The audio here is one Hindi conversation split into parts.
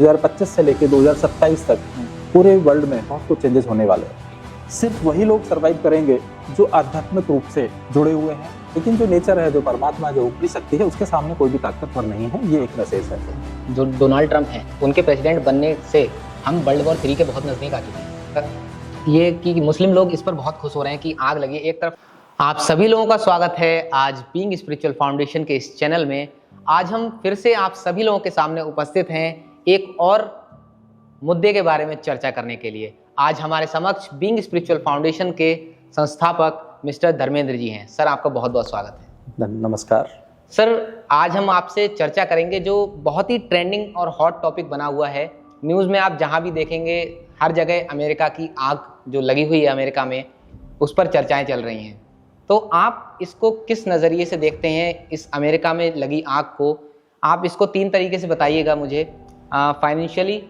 2025 से लेकर 2027 तक पूरे वर्ल्ड में बहुत कुछ चेंजेस होने वाले हैं। सिर्फ वही लोग सरवाइव करेंगे जो आध्यात्मिक रूप से जुड़े हुए हैं, लेकिन जो नेचर है, जो परमात्मा, जो ऊपरी शक्ति है, उसके सामने कोई भी ताकतवर नहीं है। ये एक मैसेज है। जो डोनाल्ड ट्रंप हैं, उनके प्रेसिडेंट बनने से हम वर्ल्ड वॉर 3 के बहुत नज़दीक आ चुके हैं। ये कि मुस्लिम लोग इस पर बहुत खुश हो रहे हैं कि आग लगी एक तरफ। आप सभी लोगों का स्वागत है आज बीइंग स्पिरिचुअल फाउंडेशन के इस चैनल में। आज हम फिर से आप सभी लोगों के सामने उपस्थित हैं एक और मुद्दे के बारे में चर्चा करने के लिए। आज हमारे समक्ष बीइंग स्पिरिचुअल फाउंडेशन के संस्थापक मिस्टर धर्मेंद्र जी हैं। सर, आपका बहुत बहुत स्वागत है। नमस्कार सर, आज हम आपसे चर्चा करेंगे जो बहुत ही ट्रेंडिंग और हॉट टॉपिक बना हुआ है। न्यूज़ में आप जहां भी देखेंगे हर जगह अमेरिका की आग जो लगी हुई है अमेरिका में, उस पर चर्चाएं चल रही हैं। तो आप इसको किस नज़रिए से देखते हैं, इस अमेरिका में लगी आग को? आप इसको 3 तरीके से बताइएगा मुझे। फाइनेंशियली,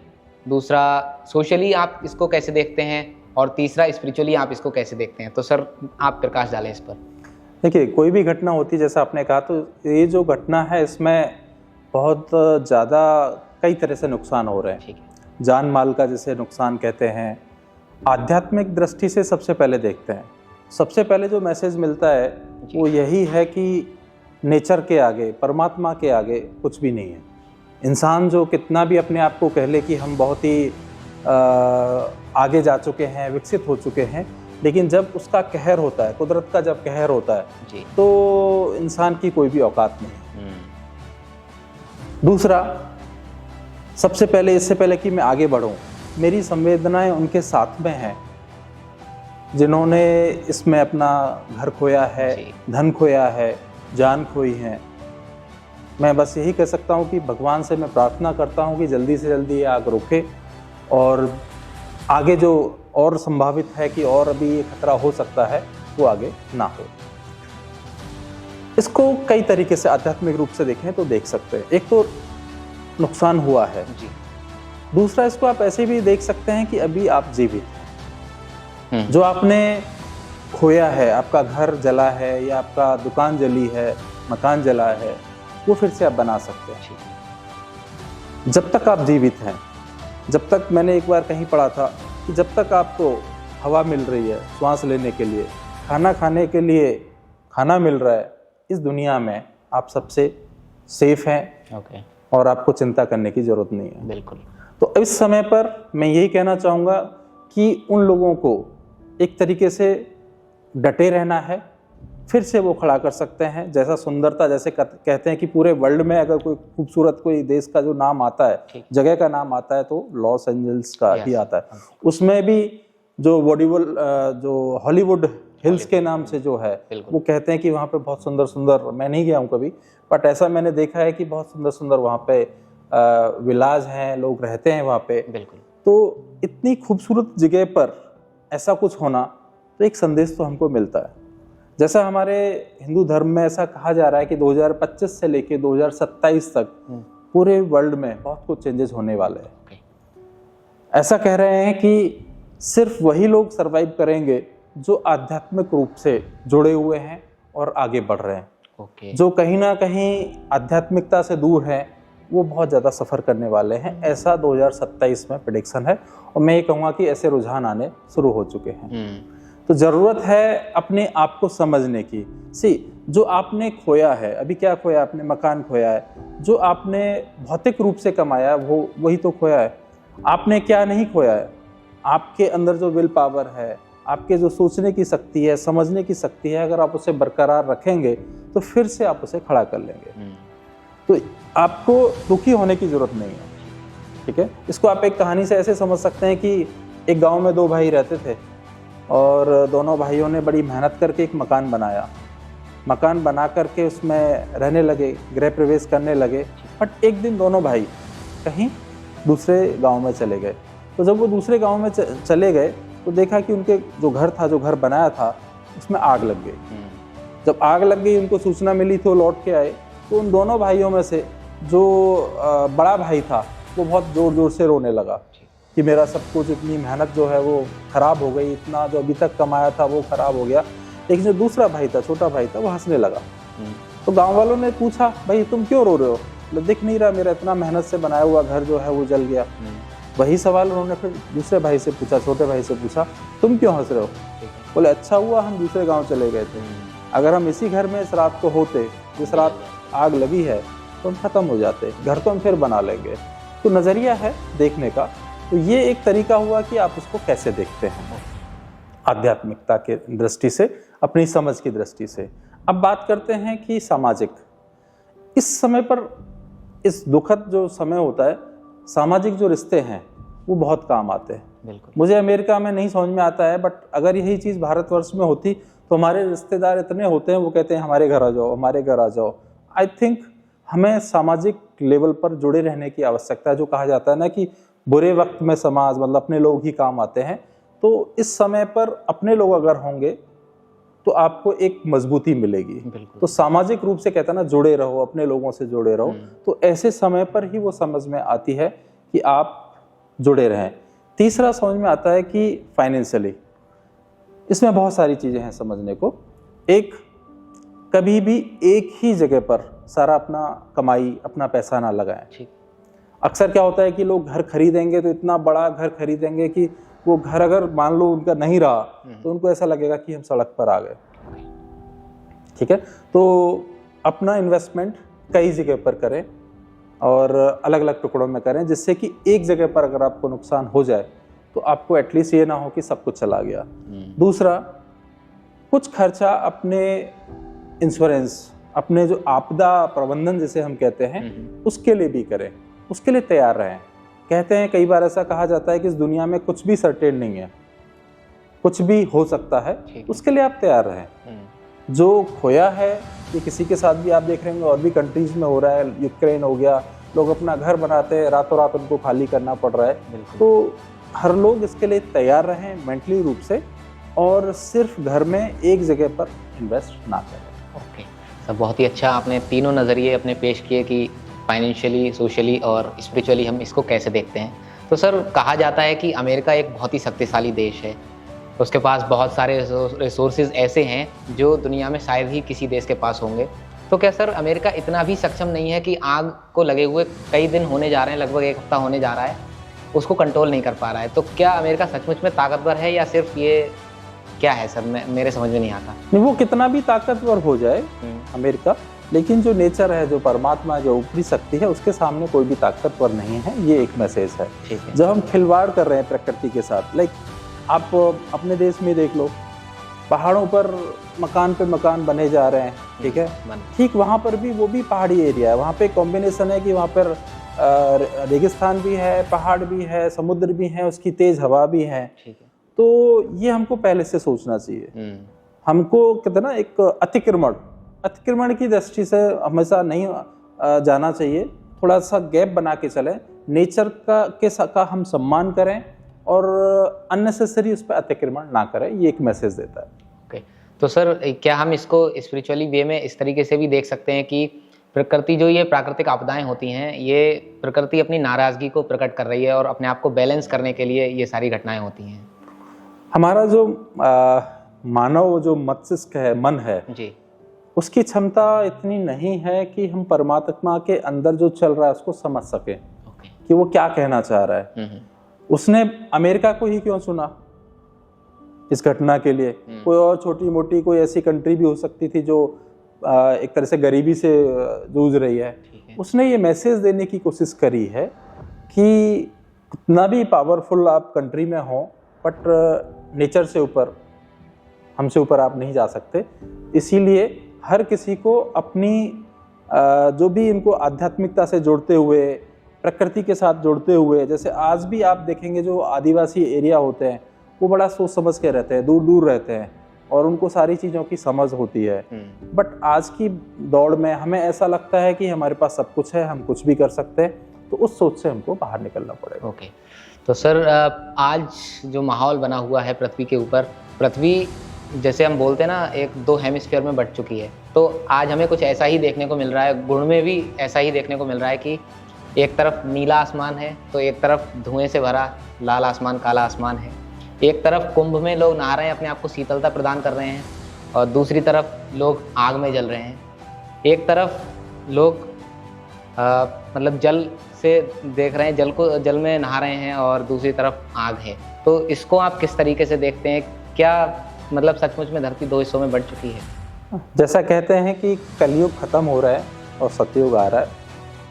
दूसरा सोशली आप इसको कैसे देखते हैं, और तीसरा स्पिरिचुअली आप इसको कैसे देखते हैं? तो सर, आप प्रकाश डालें इस पर। देखिए, कोई भी घटना होती है, जैसा आपने कहा, तो ये जो घटना है इसमें बहुत ज़्यादा कई तरह से नुकसान हो रहे हैं। ठीक है। जान माल का जिसे नुकसान कहते हैं। आध्यात्मिक दृष्टि से सबसे पहले देखते हैं, सबसे पहले जो मैसेज मिलता है वो यही है कि नेचर के आगे, परमात्मा के आगे कुछ भी नहीं है। इंसान जो कितना भी अपने आप को कह ले कि हम बहुत ही आगे जा चुके हैं, विकसित हो चुके हैं, लेकिन जब उसका कहर होता है, कुदरत का जब कहर होता है जी, तो इंसान की कोई भी औकात नहीं। दूसरा, सबसे पहले, इससे पहले कि मैं आगे बढ़ूं, मेरी संवेदनाएं उनके साथ में हैं जिन्होंने इसमें अपना घर खोया है, धन खोया है, जान खोई है। मैं बस यही कह सकता हूं कि भगवान से मैं प्रार्थना करता हूं कि जल्दी से जल्दी ये आग रुके, और आगे जो और संभावित है कि और अभी ये खतरा हो सकता है, वो आगे ना हो। इसको कई तरीके से आध्यात्मिक रूप से देखें तो देख सकते हैं। एक तो नुकसान हुआ है जी। दूसरा, इसको आप ऐसे भी देख सकते हैं कि अभी आप जीवित हैं। जो आपने खोया है, आपका घर जला है या आपका दुकान जली है, मकान जला है, वो फिर से आप बना सकते हैं जब तक आप जीवित हैं। जब तक, मैंने एक बार कहीं पढ़ा था कि जब तक आपको हवा मिल रही है श्वास लेने के लिए, खाना खाने के लिए खाना मिल रहा है, इस दुनिया में आप सबसे सेफ हैं। ओके। और आपको चिंता करने की ज़रूरत नहीं है। बिल्कुल। तो इस समय पर मैं यही कहना चाहूँगा कि उन लोगों को एक तरीके से डटे रहना है, फिर से वो खड़ा कर सकते हैं। जैसा सुंदरता, जैसे कहते हैं कि पूरे वर्ल्ड में अगर कोई खूबसूरत कोई देश का जो नाम आता है, जगह का नाम आता है, तो लॉस एंजल्स का ही आता है। उसमें भी जो हॉलीवुड हिल्स के नाम से जो है, वो कहते हैं कि वहाँ पे बहुत सुंदर सुंदर, मैं नहीं गया हूँ कभी, बट ऐसा मैंने देखा है कि बहुत सुंदर सुंदर वहाँ पे विलाज हैं, लोग रहते हैं वहाँ पे। बिल्कुल। तो इतनी खूबसूरत जगह पर ऐसा कुछ होना, तो एक संदेश तो हमको मिलता है। जैसा हमारे हिंदू धर्म में ऐसा कहा जा रहा है कि 2025 से लेकर 2027 तक पूरे वर्ल्ड में बहुत कुछ चेंजेस होने वाले हैं। ऐसा कह रहे हैं कि सिर्फ वही लोग सरवाइव करेंगे जो आध्यात्मिक रूप से जुड़े हुए हैं और आगे बढ़ रहे हैं। जो कहीं ना कहीं आध्यात्मिकता से दूर हैं, वो बहुत ज़्यादा सफ़र करने वाले हैं। ऐसा 2027 में प्रेडिक्शन है, और मैं ये कहूँगा कि ऐसे रुझान आने शुरू हो चुके हैं। तो ज़रूरत है अपने आप को समझने की। जो आपने खोया है, अभी क्या खोया? आपने मकान खोया है। जो आपने भौतिक रूप से कमाया वो वही तो खोया है। आपने क्या नहीं खोया है? आपके अंदर जो विल पावर है, आपके जो सोचने की शक्ति है, समझने की शक्ति है, अगर आप उसे बरकरार रखेंगे तो फिर से आप उसे खड़ा कर लेंगे। तो आपको दुखी होने की जरूरत नहीं है। ठीक है। इसको आप एक कहानी से ऐसे समझ सकते हैं कि एक गांव में 2 भाई रहते थे, और दोनों भाइयों ने बड़ी मेहनत करके एक मकान बनाया। मकान बना करके उसमें रहने लगे, गृह प्रवेश करने लगे। बट एक दिन दोनों भाई कहीं दूसरे गांव में चले गए। तो जब वो दूसरे गांव में चले गए तो देखा कि उनके जो घर बनाया था, उसमें आग लग गई। जब आग लग गई, उनको सूचना मिली, तो लौट के आए। तो उन दोनों भाइयों में से जो बड़ा भाई था, वो बहुत ज़ोर ज़ोर से रोने लगा कि मेरा सब कुछ, इतनी मेहनत जो है वो ख़राब हो गई, इतना जो अभी तक कमाया था वो ख़राब हो गया। लेकिन जो दूसरा भाई था, छोटा भाई था, वो हंसने लगा। तो गांव वालों ने पूछा, भाई तुम क्यों रो रहे हो? बोले दिख नहीं रहा, मेरा इतना मेहनत से बनाया हुआ घर जो है वो जल गया। वही सवाल उन्होंने फिर दूसरे भाई से पूछा, छोटे भाई से पूछा, तुम क्यों हंस रहे हो? बोले अच्छा हुआ हम दूसरे गांव चले गए थे, अगर हम इसी घर में इस रात को होते, जिस रात आग लगी है, तो हम खत्म हो जाते, घर तो हम फिर बना लेंगे। तो नज़रिया है देखने का। तो ये एक तरीका हुआ कि आप उसको कैसे देखते हैं आध्यात्मिकता के दृष्टि से, अपनी समझ की दृष्टि से। अब बात करते हैं कि सामाजिक, इस समय पर, इस दुखद जो समय होता है, सामाजिक जो रिश्ते हैं वो बहुत काम आते हैं। बिल्कुल। मुझे अमेरिका में नहीं समझ में आता है, बट अगर यही चीज़ भारतवर्ष में होती तो हमारे रिश्तेदार इतने होते हैं, वो कहते हैं हमारे घर आ जाओ, हमारे घर आ जाओ। आई थिंक हमें सामाजिक लेवल पर जुड़े रहने की आवश्यकता है। जो कहा जाता है ना कि बुरे वक्त में समाज, मतलब अपने लोग ही काम आते हैं। तो इस समय पर अपने लोग अगर होंगे तो आपको एक मजबूती मिलेगी। तो सामाजिक रूप से कहता है ना, जुड़े रहो, अपने लोगों से जुड़े रहो। तो ऐसे समय पर ही वो समझ में आती है कि आप जुड़े रहें। तीसरा समझ में आता है कि फाइनेंशियली, इसमें बहुत सारी चीज़ें हैं समझने को। एक, कभी भी एक ही जगह पर सारा अपना कमाई, अपना पैसा ना लगाएं। अक्सर क्या होता है कि लोग घर खरीदेंगे तो इतना बड़ा घर खरीदेंगे कि वो घर अगर मान लो उनका नहीं रहा तो उनको ऐसा लगेगा कि हम सड़क पर आ गए। ठीक है, तो अपना इन्वेस्टमेंट कई जगह पर करें और अलग अलग टुकड़ों में करें, जिससे कि एक जगह पर अगर आपको नुकसान हो जाए तो आपको एटलीस्ट ये ना हो कि सब कुछ चला गया। दूसरा, कुछ खर्चा अपने इंश्योरेंस, अपने जो आपदा प्रबंधन जिसे हम कहते हैं, उसके लिए भी करें, उसके लिए तैयार रहें। कहते हैं, कई बार ऐसा कहा जाता है कि इस दुनिया में कुछ भी सर्टेन नहीं है, कुछ भी हो सकता है, उसके लिए आप तैयार रहें। जो खोया है, ये किसी के साथ भी आप देख रहे होंगे, और भी कंट्रीज में हो रहा है, यूक्रेन हो गया, लोग अपना घर बनाते हैं, रातों रात उनको खाली करना पड़ रहा है। तो हर लोग इसके लिए तैयार रहें मेंटली रूप से, और सिर्फ घर में एक जगह पर इन्वेस्ट ना करें। ओके सर, बहुत ही अच्छा आपने तीनों नज़रिए अपने पेश किए कि फाइनेंशियली, सोशली और स्पिरिचुअली हम इसको कैसे देखते हैं। तो सर, कहा जाता है कि अमेरिका एक बहुत ही शक्तिशाली देश है, उसके पास बहुत सारे रिसोर्सेज ऐसे हैं जो दुनिया में शायद ही किसी देश के पास होंगे। तो क्या सर अमेरिका इतना भी सक्षम नहीं है कि आग को लगे हुए कई दिन होने जा रहे हैं, लगभग 1 हफ्ता होने जा रहा है, उसको कंट्रोल नहीं कर पा रहा है? तो क्या अमेरिका सचमुच में ताकतवर है या सिर्फ ये क्या है सर? मेरे समझ में नहीं आता। नहीं, वो कितना भी ताकतवर हो जाए अमेरिका, लेकिन जो नेचर है, जो परमात्मा, जो ऊपरी शक्ति है, उसके सामने कोई भी ताकतवर नहीं है। ये एक मैसेज है। जब हम खिलवाड़ कर रहे हैं प्रकृति के साथ, लाइक आप अपने देश में देख लो, पहाड़ों पर मकान पे मकान बने जा रहे हैं, ठीक है, ठीक वहाँ पर भी वो भी पहाड़ी एरिया है। वहाँ पे कॉम्बिनेशन है कि वहाँ पर रेगिस्तान भी है, पहाड़ भी है, समुद्र भी है, उसकी तेज हवा भी है। तो ये हमको पहले से सोचना चाहिए। हमको कहते ना, एक अतिक्रमण की दृष्टि से हमेशा नहीं जाना चाहिए। थोड़ा सा गैप बना के चलें, नेचर का हम सम्मान करें और अननेसेसरी उस पर अतिक्रमण ना करें। ये एक मैसेज देता है। ओके, तो सर क्या हम इसको स्पिरिचुअली वे में इस तरीके से भी देख सकते हैं कि प्रकृति, जो ये प्राकृतिक आपदाएं होती हैं, ये प्रकृति अपनी नाराजगी को प्रकट कर रही है और अपने आप को बैलेंस करने के लिए ये सारी घटनाएं होती हैं? हमारा जो मानव जो मस्तिष्क है, मन है जी, उसकी क्षमता इतनी नहीं है कि हम परमात्मा के अंदर जो चल रहा है उसको समझ सके कि वो क्या कहना चाह रहा है। उसने अमेरिका को ही क्यों चुना इस घटना के लिए? कोई और छोटी मोटी कोई ऐसी कंट्री भी हो सकती थी जो एक तरह से गरीबी से जूझ रही है। उसने ये मैसेज देने की कोशिश करी है कि कितना भी पावरफुल आप कंट्री में हो, बट नेचर से ऊपर, हमसे ऊपर आप नहीं जा सकते। इसीलिए हर किसी को अपनी जो भी इनको आध्यात्मिकता से जोड़ते हुए, प्रकृति के साथ जोड़ते हुए, जैसे आज भी आप देखेंगे जो आदिवासी एरिया होते हैं वो बड़ा सोच समझ के रहते हैं, दूर दूर रहते हैं और उनको सारी चीज़ों की समझ होती है। बट आज की दौड़ में हमें ऐसा लगता है कि हमारे पास सब कुछ है, हम कुछ भी कर सकते हैं, तो उस सोच से हमको बाहर निकलना पड़ेगा। ओके, तो सर आज जो माहौल बना हुआ है पृथ्वी के ऊपर, पृथ्वी जैसे हम बोलते हैं ना, एक 2 हेमिस्फीयर में बट चुकी है, तो आज हमें कुछ ऐसा ही देखने को मिल रहा है, गुण में भी ऐसा ही देखने को मिल रहा है कि एक तरफ नीला आसमान है तो एक तरफ धुएं से भरा लाल आसमान, काला आसमान है। एक तरफ कुंभ में लोग नहा रहे हैं, अपने आप को शीतलता प्रदान कर रहे हैं, और दूसरी तरफ लोग आग में जल रहे हैं। एक तरफ लोग मतलब जल से देख रहे हैं, जल में नहा रहे हैं और दूसरी तरफ आग है, तो इसको आप किस तरीके से देखते हैं? क्या मतलब सचमुच में धरती 2 हिस्सों में बंट चुकी है? जैसा कहते हैं कि कलयुग खत्म हो रहा है और सतयुग आ रहा है,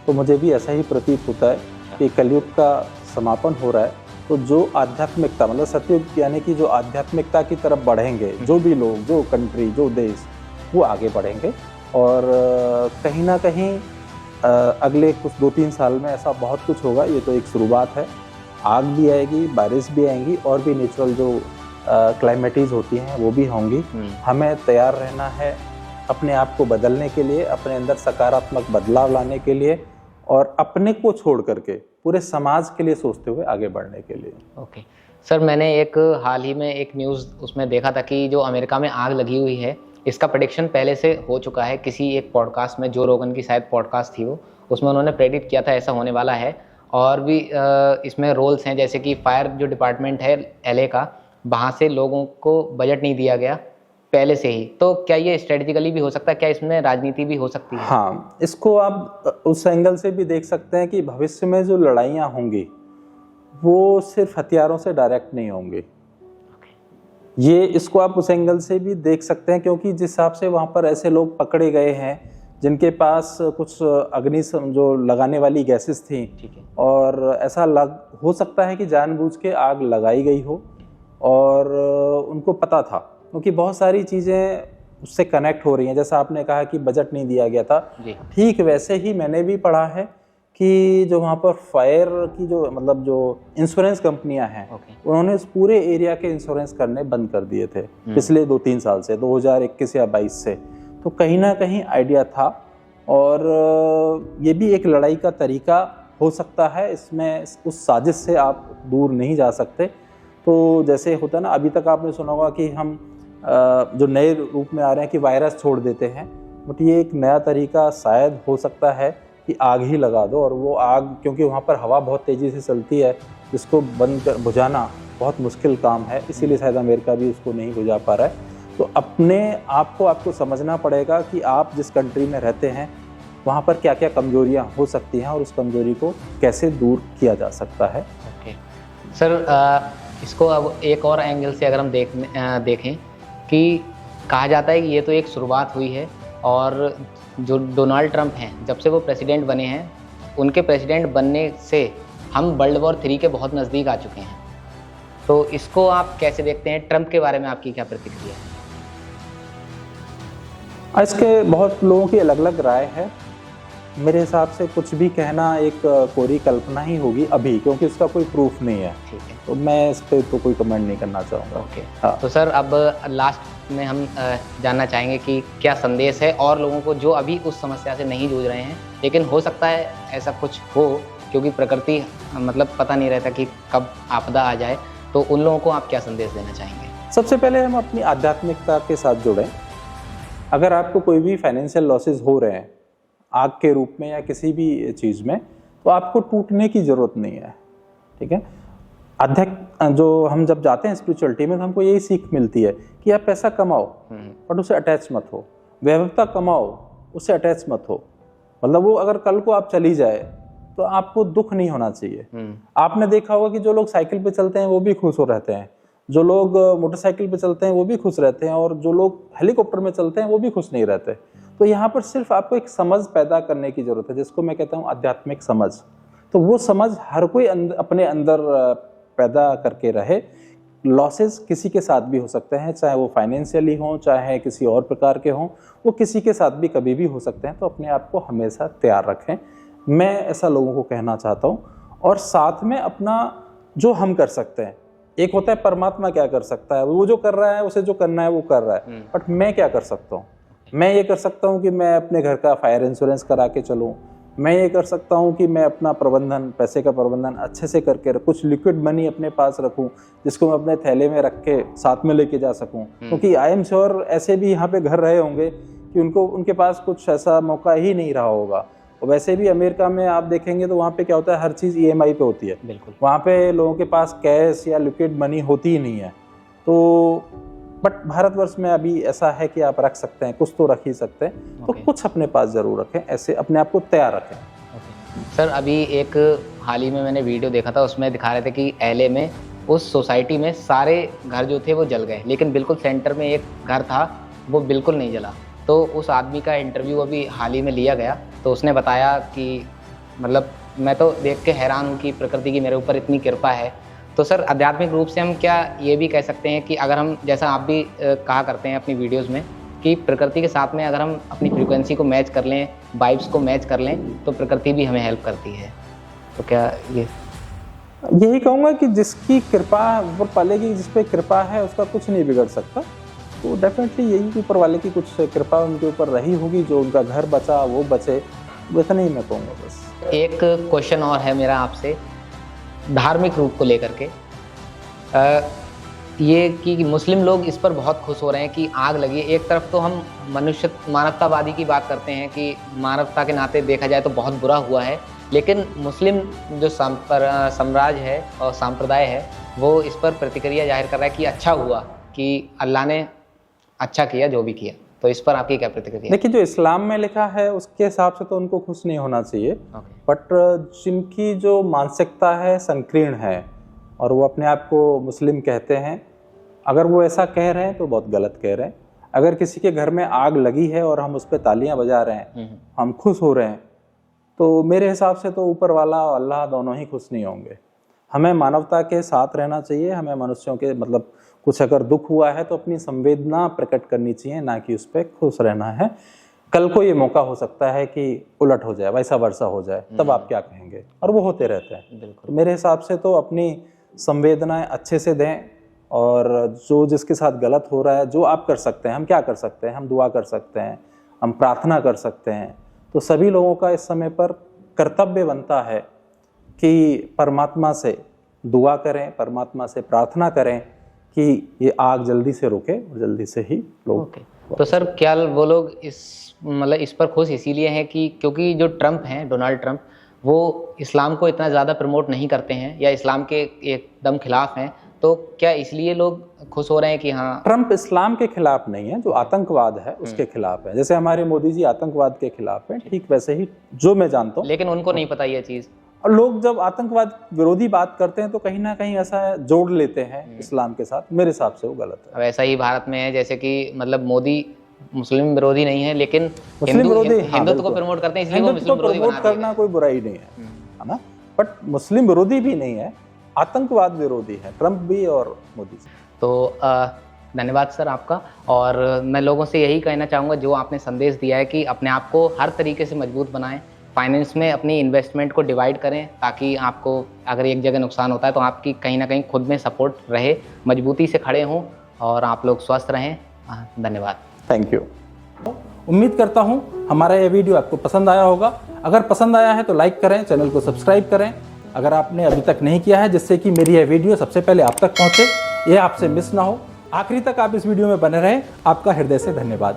तो मुझे भी ऐसा ही प्रतीत होता है कि कलयुग का समापन हो रहा है। तो जो आध्यात्मिकता, मतलब सतयुग यानी कि जो आध्यात्मिकता की तरफ बढ़ेंगे, जो भी लोग, जो कंट्री, जो देश, वो आगे बढ़ेंगे। और कहीं ना कहीं अगले कुछ 2-3 साल में ऐसा बहुत कुछ होगा। ये तो एक शुरुआत है। आग भी आएगी, बारिश भी आएंगी, और भी नेचुरल जो क्लाइमेटीज होती हैं वो भी होंगी। हमें तैयार रहना है अपने आप को बदलने के लिए, अपने अंदर सकारात्मक बदलाव लाने के लिए, और अपने को छोड़ करके पूरे समाज के लिए सोचते हुए आगे बढ़ने के लिए। ओके सर, मैंने एक हाल ही में एक न्यूज़ उसमें देखा था कि जो अमेरिका में आग लगी हुई है, इसका प्रेडिक्शन पहले से हो चुका है। किसी एक पॉडकास्ट में, जो रोगन की शायद पॉडकास्ट थी वो, उसमें उन्होंने प्रेडिक्ट किया था ऐसा होने वाला है। और भी इसमें रोल्स हैं, जैसे कि फायर जो डिपार्टमेंट है एलए का, वहाँ से लोगों को बजट नहीं दिया गया पहले से ही। तो क्या ये स्ट्रेटेजिकली भी हो सकता है? क्या इसमें राजनीति भी हो सकती है? हाँ, इसको आप उस एंगल से भी देख सकते हैं कि भविष्य में जो लड़ाइयाँ होंगी वो सिर्फ हथियारों से डायरेक्ट नहीं होंगी। ये इसको आप उस एंगल से भी देख सकते हैं, क्योंकि जिस हिसाब से वहाँ पर ऐसे लोग पकड़े गए हैं जिनके पास कुछ अग्नि जो लगाने वाली गैसेस थी, ठीक है, और ऐसा हो सकता है कि जानबूझ के आग लगाई गई हो और उनको पता था, क्योंकि बहुत सारी चीज़ें उससे कनेक्ट हो रही हैं। जैसा आपने कहा कि बजट नहीं दिया गया था, ठीक वैसे ही मैंने भी पढ़ा है कि जो वहाँ पर फायर की जो मतलब जो इंश्योरेंस कंपनियां हैं, उन्होंने इस पूरे एरिया के इंश्योरेंस करने बंद कर दिए थे पिछले 2-3 साल से, 2021 या 22 से। तो कहीं ना कहीं आइडिया था, और ये भी एक लड़ाई का तरीका हो सकता है। इसमें उस साजिश से आप दूर नहीं जा सकते। तो जैसे होता है ना, अभी तक आपने सुना होगा कि हम जो नए रूप में आ रहे हैं कि वायरस छोड़ देते हैं, बट ये एक नया तरीका शायद हो सकता है कि आग ही लगा दो। और वो आग, क्योंकि वहाँ पर हवा बहुत तेज़ी से चलती है, जिसको बंद कर बुझाना बहुत मुश्किल काम है, इसीलिए शायद अमेरिका भी उसको नहीं बुझा पा रहा है। तो अपने आप को आपको समझना पड़ेगा कि आप जिस कंट्री में रहते हैं वहाँ पर क्या क्या कमजोरियाँ हो सकती हैं, और उस कमजोरी को कैसे दूर किया जा सकता है। ओके सर, इसको अब एक और एंगल से अगर हम देखें कि कहा जाता है कि ये तो एक शुरुआत हुई है, और जो डोनाल्ड ट्रंप हैं, जब से वो प्रेसिडेंट बने हैं, उनके प्रेसिडेंट बनने से हम वर्ल्ड वॉर 3 के बहुत नज़दीक आ चुके हैं। तो इसको आप कैसे देखते हैं? ट्रंप के बारे में आपकी क्या प्रतिक्रिया है? इसके बहुत लोगों की अलग अलग राय है। मेरे हिसाब से कुछ भी कहना एक कोरी कल्पना ही होगी अभी, क्योंकि उसका कोई प्रूफ नहीं है। ठीक है, तो मैं इस पर तो कोई कमेंट नहीं करना चाहूँगा। ओके हाँ। तो सर, अब लास्ट में हम जानना चाहेंगे कि क्या संदेश है और लोगों को जो अभी उस समस्या से नहीं जूझ रहे हैं, लेकिन हो सकता है ऐसा कुछ हो, क्योंकि प्रकृति मतलब पता नहीं रहता कि कब आपदा आ जाए, तो उन लोगों को आप क्या संदेश देना चाहेंगे? सबसे पहले हम अपनी आध्यात्मिकता के साथ जुड़ें। अगर आपको कोई भी फाइनेंशियल लॉसेस हो रहे हैं आग के रूप में या किसी भी चीज़ में, तो आपको टूटने की ज़रूरत नहीं है। ठीक है, जो हम जब जाते हैं स्पिरिचुअलिटी में, तो हमको यही सीख मिलती है कि आप पैसा कमाओ बट उससे अटैच मत हो, वैभवता कमाओ उससे अटैच मत हो। मतलब वो अगर कल को आप चली जाए तो आपको दुख नहीं होना चाहिए। आपने देखा होगा कि जो लोग साइकिल पे चलते हैं वो भी खुश हो रहते हैं, जो लोग मोटरसाइकिल पे चलते हैं वो भी खुश रहते हैं, और जो लोग हेलीकॉप्टर में चलते हैं वो भी खुश नहीं रहते। तो यहाँ पर सिर्फ आपको एक समझ पैदा करने की जरूरत है, जिसको मैं कहता हूँ आध्यात्मिक समझ। तो वो समझ हर कोई अपने अंदर पैदा करके रहे। लॉसेस किसी के साथ भी हो सकते हैं, चाहे वो फाइनेंशियली हों, चाहे किसी और प्रकार के हों, वो किसी के साथ भी कभी भी हो सकते हैं। तो अपने आप को हमेशा तैयार रखें, मैं ऐसा लोगों को कहना चाहता हूँ। और साथ में अपना जो हम कर सकते हैं, एक होता है परमात्मा क्या कर सकता है, वो जो कर रहा है उसे जो करना है वो कर रहा है, बट मैं क्या कर सकता हूँ? मैं ये कर सकता हूँ कि मैं अपने घर का फायर इंश्योरेंस करा के चलूँ। मैं ये कर सकता हूँ कि मैं अपना प्रबंधन, पैसे का प्रबंधन अच्छे से करके कुछ लिक्विड मनी अपने पास रखूँ, जिसको मैं अपने थैले में रख के साथ में लेके जा सकूँ। क्योंकि आई एम श्योर ऐसे भी यहाँ पे घर रहे होंगे कि उनके पास कुछ ऐसा मौका ही नहीं रहा होगा। और वैसे भी अमेरिका में आप देखेंगे तो वहाँ पे क्या होता है, हर चीज़ EMI पे होती है। बिल्कुल, वहाँ पे लोगों के पास कैश या लिक्विड मनी होती ही नहीं है। तो बट भारतवर्ष में अभी ऐसा है कि आप रख सकते हैं, कुछ तो रख ही सकते हैं। तो कुछ अपने पास जरूर रखें, ऐसे अपने आप को तैयार रखें। सर अभी एक हाल ही में मैंने वीडियो देखा था, उसमें दिखा रहे थे कि एलए में उस सोसाइटी में सारे घर जो थे वो जल गए, लेकिन बिल्कुल सेंटर में एक घर था वो बिल्कुल नहीं जला। तो उस आदमी का इंटरव्यू अभी हाल ही में लिया गया, तो उसने बताया कि मतलब मैं तो देख के हैरान हूँ कि प्रकृति की मेरे ऊपर इतनी कृपा है। तो सर आध्यात्मिक रूप से हम क्या ये भी कह सकते हैं कि अगर हम, जैसा आप भी कहा करते हैं अपनी वीडियोज़ में, कि प्रकृति के साथ में अगर हम अपनी फ्रीक्वेंसी को मैच कर लें, वाइब्स को मैच कर लें, तो प्रकृति भी हमें हेल्प करती है। तो क्या ये यही कहूँगा कि जिसकी कृपा ऊपर वाले की, जिस पे कृपा है उसका कुछ नहीं बिगड़ सकता। तो डेफिनेटली यही ऊपर वाले की कुछ कृपा उनके ऊपर रही होगी, जो उनका घर बचा वो बचे, इतना ही मैं कहूँगा बस। एक क्वेश्चन और है मेरा आपसे, धार्मिक रूप को लेकर के। ये कि मुस्लिम लोग इस पर बहुत खुश हो रहे हैं कि आग लगी। एक तरफ तो हम मानवतावादी की बात करते हैं कि मानवता के नाते देखा जाए तो बहुत बुरा हुआ है, लेकिन मुस्लिम जो साम्राज्य है और संप्रदाय है वो इस पर प्रतिक्रिया जाहिर कर रहा है कि अच्छा हुआ कि अल्लाह ने अच्छा किया जो भी किया। तो इस पर आपकी क्या प्रतिक्रिया? देखिए, जो इस्लाम में लिखा है उसके हिसाब से तो उनको खुश नहीं होना चाहिए, बट जिनकी जो मानसिकता है संकीर्ण है और वो अपने आप को मुस्लिम कहते हैं, अगर वो ऐसा कह रहे हैं तो बहुत गलत कह रहे हैं। अगर किसी के घर में आग लगी है और हम उस पर तालियां बजा रहे हैं, हम खुश हो रहे हैं, तो मेरे हिसाब से तो ऊपर वाला और अल्लाह दोनों ही खुश नहीं होंगे। हमें मानवता के साथ रहना चाहिए, हमें मनुष्यों के मतलब कुछ अगर दुख हुआ है तो अपनी संवेदना प्रकट करनी चाहिए, ना कि उस पर खुश रहना है। कल को ये मौका हो सकता है कि उलट हो जाए, वैसा वर्षा हो जाए, तब आप क्या कहेंगे? और वो होते रहते हैं। तो मेरे हिसाब से तो अपनी संवेदनाएं अच्छे से दें, और जो जिसके साथ गलत हो रहा है, जो आप कर सकते हैं, हम क्या कर सकते हैं? हम दुआ कर सकते हैं, हम प्रार्थना कर सकते हैं। तो सभी लोगों का इस समय पर कर्तव्य बनता है कि परमात्मा से दुआ करें, परमात्मा से प्रार्थना करें कि ये आग जल्दी से रुके और जल्दी से ही लोग। तो सर क्या वो लोग इस पर खुश इसीलिए हैं कि क्योंकि जो ट्रम्प हैं, डोनाल्ड ट्रम्प, वो इस्लाम को इतना ज़्यादा प्रमोट नहीं करते हैं या इस्लाम के एकदम खिलाफ हैं, तो क्या इसलिए लोग खुश हो रहे हैं कि हाँ? ट्रम्प इस्लाम के खिलाफ नहीं है, जो आतंकवाद है उसके खिलाफ है। जैसे हमारे मोदी जी आतंकवाद के खिलाफ हैं, ठीक वैसे ही जो मैं जानता हूँ। लेकिन उनको नहीं पता ये चीज़। और लोग जब आतंकवाद विरोधी बात करते हैं तो कहीं ना कहीं ऐसा जोड़ लेते हैं इस्लाम के साथ। मेरे हिसाब से वो गलत है। अब ऐसा ही भारत में है, जैसे कि मतलब मोदी मुस्लिम विरोधी नहीं है, लेकिन हिंदुत्व को प्रमोट करते हैं, इसलिए वो मुस्लिम विरोधी बना दिया। करना कोई बुराई नहीं है ना, बट मुस्लिम विरोधी भी नहीं है, आतंकवाद विरोधी है ट्रम्प भी और मोदी जी। तो धन्यवाद सर आपका। और मैं लोगों से यही कहना चाहूँगा, जो आपने संदेश दिया है कि अपने आप को हर तरीके से मजबूत बनाएं, फाइनेंस में अपनी इन्वेस्टमेंट को डिवाइड करें, ताकि आपको अगर एक जगह नुकसान होता है तो आपकी कहीं ना कहीं खुद में सपोर्ट रहे, मजबूती से खड़े हों और आप लोग स्वस्थ रहें। धन्यवाद। Thank you. उम्मीद करता हूँ हमारा ये वीडियो आपको पसंद आया होगा। अगर पसंद आया है तो लाइक करें, चैनल को सब्सक्राइब करें अगर आपने अभी तक नहीं किया है, जिससे कि मेरी यह वीडियो सबसे पहले आप तक पहुँचे, ये आपसे मिस ना हो। आखिरी तक आप इस वीडियो में बने रहें। आपका हृदय से धन्यवाद।